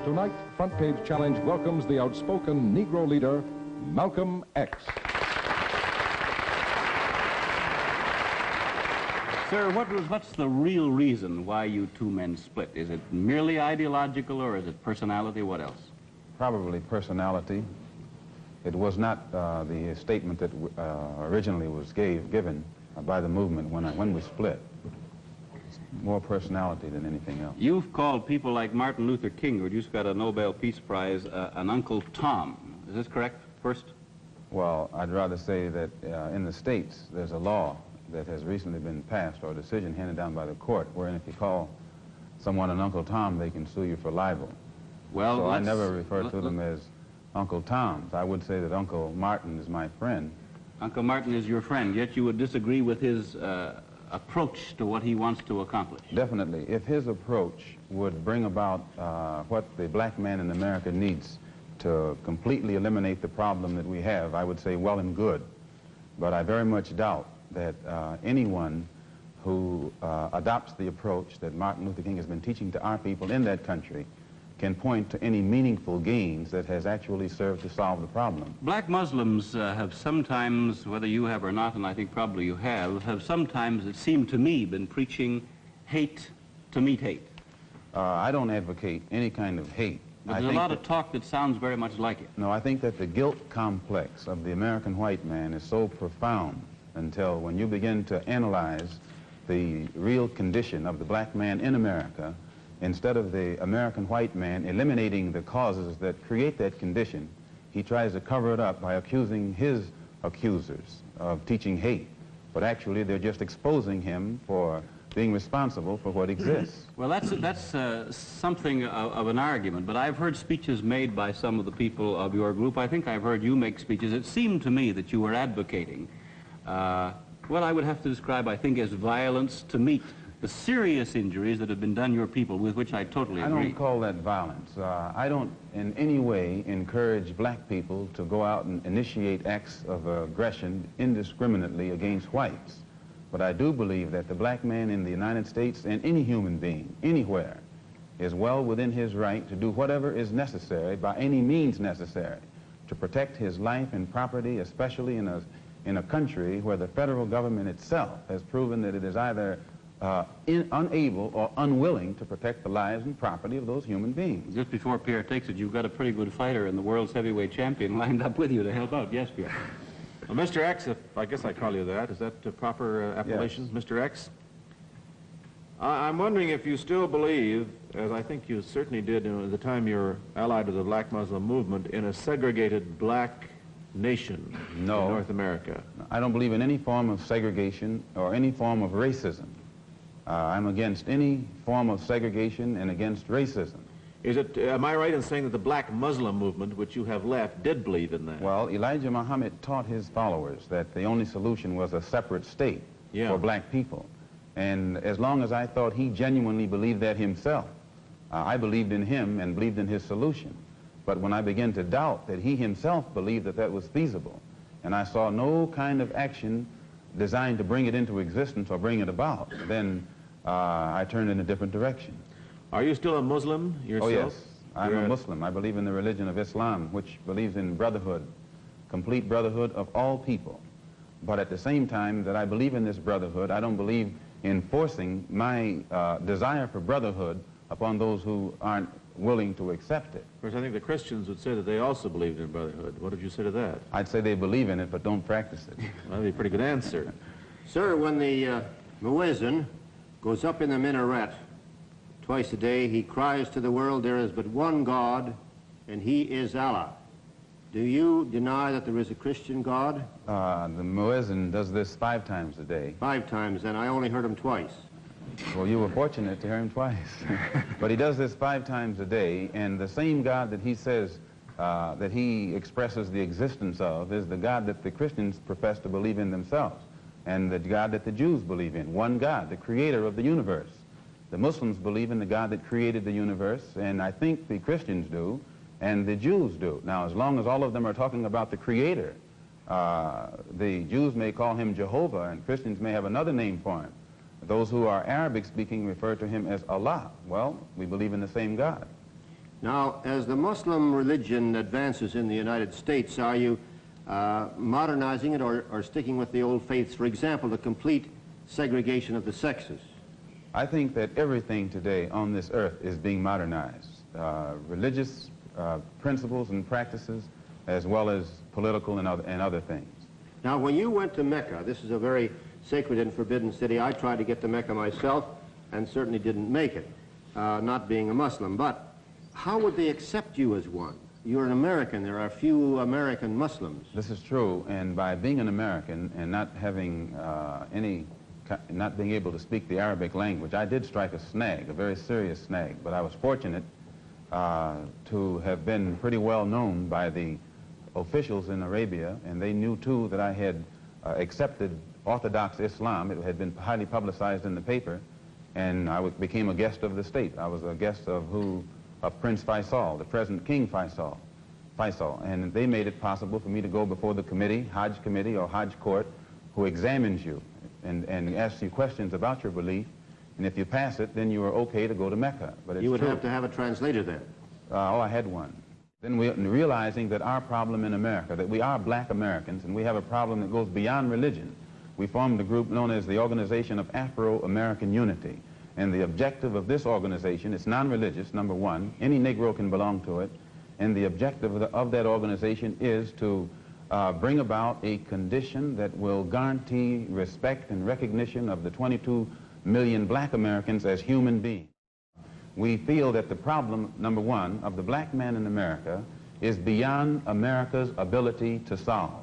Tonight, Front Page Challenge welcomes the outspoken Negro leader, Malcolm X. Sir, what's the real reason why you two men split? Is it merely ideological, or is it personality? What else? Probably personality. It was not the statement that originally was given by the movement when we split. It's more personality than anything else. You've called people like Martin Luther King, who just got a Nobel Peace Prize, an Uncle Tom. Is this correct, first? Well, I'd rather say that in the States, there's a law that has recently been passed, or a decision handed down by the court, wherein if you call someone an Uncle Tom, they can sue you for libel. Well, so I never refer to them as Uncle Toms. I would say that Uncle Martin is my friend. Uncle Martin is your friend, yet you would disagree with his approach to what he wants to accomplish. Definitely. If his approach would bring about what the black man in America needs to completely eliminate the problem that we have, I would say well and good. But I very much doubt that anyone who adopts the approach that Martin Luther King has been teaching to our people in that country can point to any meaningful gains that has actually served to solve the problem. Black Muslims have sometimes, whether you have or not, and I think probably you have sometimes, it seemed to me, been preaching hate to meet hate. I don't advocate any kind of hate. But there's a lot of talk that sounds very much like it. No, I think that the guilt complex of the American white man is so profound until when you begin to analyze the real condition of the black man in America, instead of the American white man eliminating the causes that create that condition, he tries to cover it up by accusing his accusers of teaching hate. But actually, they're just exposing him for being responsible for what exists. Well, that's something of an argument, but I've heard speeches made by some of the people of your group. I think I've heard you make speeches. It seemed to me that you were advocating what I would have to describe, I think, as violence to meet the serious injuries that have been done your people, with which I totally agree. I don't call that violence. I don't in any way encourage black people to go out and initiate acts of aggression indiscriminately against whites. But I do believe that the black man in the United States, and any human being, anywhere, is well within his right to do whatever is necessary, by any means necessary, to protect his life and property, especially in a country where the federal government itself has proven that it is either unable or unwilling to protect the lives and property of those human beings. Just before Pierre takes it, you've got a pretty good fighter in the world's heavyweight champion lined up with you to help out. Yes, Pierre. Well, Mr. X, if I guess I call you that, is that the proper appellation, yes. Mr. X? I'm wondering if you still believe, as I think you certainly did at the time you were allied with the Black Muslim movement, in a segregated black nation in North America. I don't believe in any form of segregation or any form of racism. I'm against any form of segregation and against racism. Am I right in saying that the Black Muslim movement, which you have left, did believe in that? Well, Elijah Muhammad taught his followers that the only solution was a separate state for black people. And as long as I thought he genuinely believed that himself, I believed in him and believed in his solution. But when I began to doubt that he himself believed that that was feasible, and I saw no kind of action designed to bring it into existence or bring it about, then I turned in a different direction. Are you still a Muslim yourself? Oh, yes. I'm a Muslim. I believe in the religion of Islam, which believes in brotherhood, complete brotherhood of all people. But at the same time that I believe in this brotherhood, I don't believe in forcing my desire for brotherhood upon those who aren't willing to accept it. Of course, I think the Christians would say that they also believed in brotherhood. What did you say to that? I'd say they believe in it, but don't practice it. Well, that'd be a pretty good answer. Sir, when the muezzin goes up in the minaret twice a day, he cries to the world, there is but one God, and he is Allah. Do you deny that there is a Christian God? The muezzin does this 5 times a day. 5 times, and I only heard him twice. Well, you were fortunate to hear him twice. But he does this 5 times a day, and the same God that he says that he expresses the existence of is the God that the Christians profess to believe in themselves, and the God that the Jews believe in. One God, the creator of the universe. The Muslims believe in the God that created the universe, and I think the Christians do, and the Jews do. Now, as long as all of them are talking about the creator, the Jews may call him Jehovah, and Christians may have another name for him. Those who are Arabic speaking refer to him as Allah. Well, we believe in the same God. Now, as the Muslim religion advances in the United States, are you modernizing it or sticking with the old faiths? For example, the complete segregation of the sexes. I think that everything today on this earth is being modernized. Religious principles and practices, as well as political and other things. Now, when you went to Mecca, this is a very sacred and forbidden city. I tried to get to Mecca myself and certainly didn't make it, not being a Muslim. But how would they accept you as one? You're an American. There are few American Muslims. This is true, and by being an American and not having not being able to speak the Arabic language, I did strike a snag, a very serious snag, but I was fortunate to have been pretty well known by the officials in Arabia, and they knew too that I had accepted Orthodox Islam. It had been highly publicized in the paper, and I became a guest of the state. I was a guest of Prince Faisal, the present King Faisal, and they made it possible for me to go before the committee, Hajj committee or Hajj court, who examines you and asks you questions about your belief, and if you pass it, then you are okay to go to Mecca. But it's you would true. have to have a translator then. Oh, I had one. Then realizing that our problem in America, that we are black Americans, and we have a problem that goes beyond religion, we formed a group known as the Organization of Afro-American Unity. And the objective of this organization, it's non-religious, number one. Any Negro can belong to it. And the objective of that organization is to bring about a condition that will guarantee respect and recognition of the 22 million black Americans as human beings. We feel that the problem, number one, of the black man in America is beyond America's ability to solve.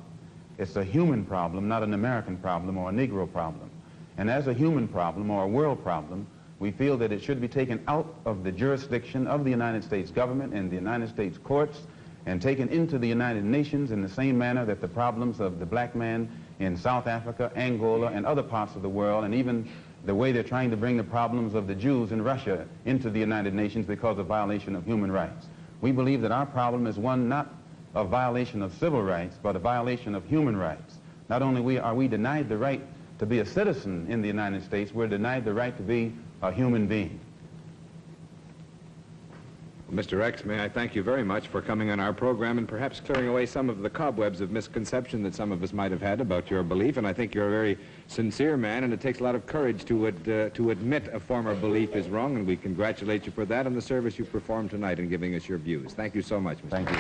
It's a human problem, not an American problem or a Negro problem. And as a human problem or a world problem, we feel that it should be taken out of the jurisdiction of the United States government and the United States courts and taken into the United Nations in the same manner that the problems of the black man in South Africa, Angola, and other parts of the world, and even the way they're trying to bring the problems of the Jews in Russia into the United Nations because of violation of human rights. We believe that our problem is one not of violation of civil rights, but a violation of human rights. Not only are we denied the right to be a citizen in the United States, we're denied the right to be a human being. Well, Mr. X, may I thank you very much for coming on our program and perhaps clearing away some of the cobwebs of misconception that some of us might have had about your belief. And I think you're a very sincere man, and it takes a lot of courage to admit a former belief is wrong, and we congratulate you for that and the service you performed tonight in giving us your views. Thank you so much, Mr. Thank you.